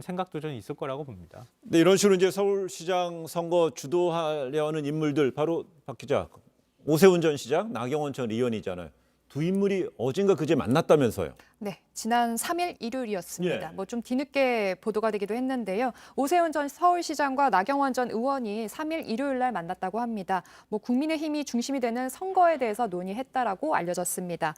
생각도 저는 있을 거라고 봅니다. 네, 이런 식으로 이제 서울시장 선거 주도하려는 인물들 바로 박 기자, 오세훈 전 시장, 나경원 전 의원이잖아요. 두 인물이 어젠가 그제 만났다면서요. 네, 지난 3일 일요일이었습니다. 예. 뭐 좀 뒤늦게 보도가 되기도 했는데요. 오세훈 전 서울시장과 나경원 전 의원이 3일 일요일 날 만났다고 합니다. 뭐 국민의힘이 중심이 되는 선거에 대해서 논의했다라고 알려졌습니다.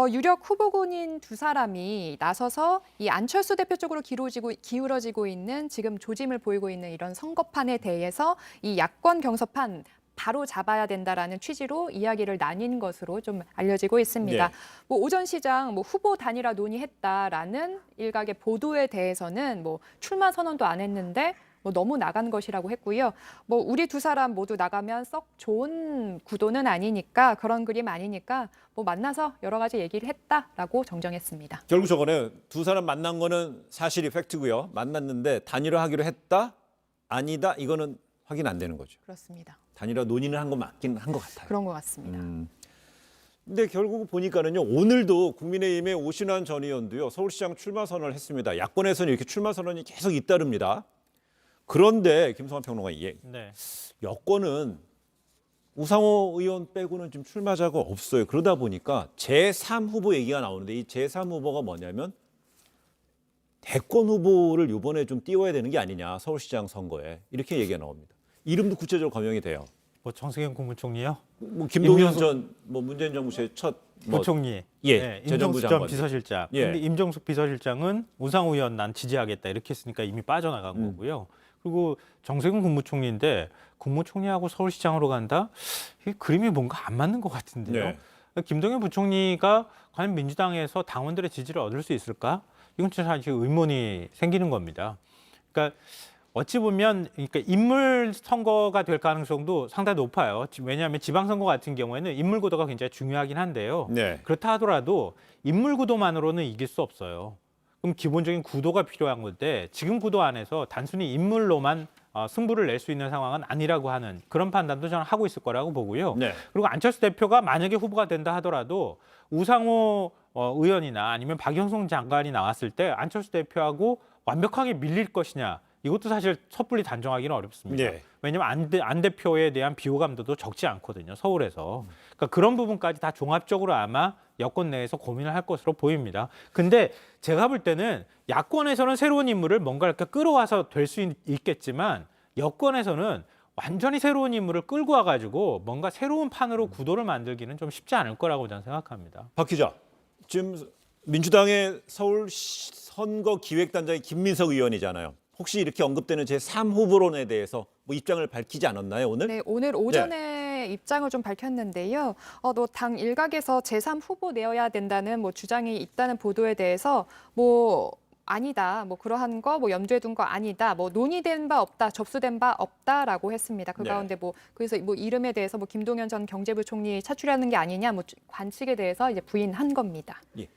유력 후보군인 두 사람이 나서서 이 안철수 대표 쪽으로 기울어지고 있는 지금 조짐을 보이고 있는 이런 선거판에 대해서 이 야권 경선판 바로 잡아야 된다라는 취지로 이야기를 나뉜 것으로 좀 알려지고 있습니다. 네. 뭐 오 전 시장 후보 단일화 논의했다라는 일각의 보도에 대해서는 뭐 출마 선언도 안 했는데 뭐 너무 나간 것이라고 했고요. 뭐 우리 두 사람 모두 나가면 썩 좋은 구도는 아니니까 그런 그림 아니니까 뭐 만나서 여러 가지 얘기를 했다라고 정정했습니다. 결국 저거네. 두 사람 만난 거는 사실이 팩트고요. 만났는데 단일화하기로 했다? 아니다? 이거는 확인 안 되는 거죠. 그렇습니다. 단일화 논의는 한 거 맞긴 한 것 같아요. 그런 것 같습니다. 근데 결국 보니까는요, 오늘도 국민의힘의 오신환 전 의원도요, 서울시장 출마 선언을 했습니다. 야권에서는 이렇게 출마 선언이 계속 잇따릅니다. 그런데 김성환 평론가, 네. 여권은 우상호 의원 빼고는 지금 출마자가 없어요. 그러다 보니까 제3 후보 얘기가 나오는데 이 제3 후보가 뭐냐면 대권 후보를 이번에 좀 띄워야 되는 게 아니냐, 서울시장 선거에. 이렇게 얘기가 나옵니다. 이름도 구체적으로 거명이 돼요. 뭐 정세균 국무총리요? 뭐 김동연 전 문재인 정부 첫 부총리, 예, 재정부 임종숙 전 장관. 비서실장. 예. 근데 임종숙 비서실장은 우상호 의원 난 지지하겠다 이렇게 했으니까 이미 빠져나간 거고요. 그리고 정세균 국무총리인데 국무총리하고 서울시장으로 간다? 이 그림이 뭔가 안 맞는 것 같은데요. 네. 김동연 부총리가 과연 민주당에서 당원들의 지지를 얻을 수 있을까? 이건 사실 의문이 생기는 겁니다. 그러니까 어찌 보면 그러니까 인물 선거가 될 가능성도 상당히 높아요. 왜냐하면 지방선거 같은 경우에는 인물 구도가 굉장히 중요하긴 한데요. 네. 그렇다 하더라도 인물 구도만으로는 이길 수 없어요. 그럼 기본적인 구도가 필요한 건데 지금 구도 안에서 단순히 인물로만 승부를 낼 수 있는 상황은 아니라고 하는 그런 판단도 저는 하고 있을 거라고 보고요. 네. 그리고 안철수 대표가 만약에 후보가 된다 하더라도 우상호 의원이나 아니면 박영선 장관이 나왔을 때 안철수 대표하고 완벽하게 밀릴 것이냐. 이것도 사실 섣불리 단정하기는 어렵습니다. 네. 왜냐하면 안 대표에 대한 비호감도도 적지 않거든요. 서울에서. 그러니까 그런 부분까지 다 종합적으로 아마 여권 내에서 고민을 할 것으로 보입니다. 근데 제가 볼 때는 야권에서는 새로운 인물을 뭔가 이렇게 끌어와서 될 수 있겠지만 여권에서는 완전히 새로운 인물을 끌고 와가지고 뭔가 새로운 판으로 구도를 만들기는 좀 쉽지 않을 거라고 저는 생각합니다. 박 기자, 지금 민주당의 서울 선거 기획단장이 김민석 의원이잖아요. 혹시 이렇게 언급되는 제3 후보론에 대해서 뭐 입장을 밝히지 않았나요, 오늘? 네, 오늘 오전에 입장을 좀 밝혔는데요. 당 일각에서 제3 후보 내어야 된다는 뭐 주장이 있다는 보도에 대해서 뭐 아니다, 뭐 그러한 거 뭐 염두에 둔 거 아니다, 뭐 논의된 바 없다, 접수된 바 없다라고 했습니다. 그 네. 가운데 뭐 그래서 뭐 이름에 대해서 뭐 김동연 전 경제부총리 차출하는 게 아니냐, 뭐 관측에 대해서 이제 부인한 겁니다. 예.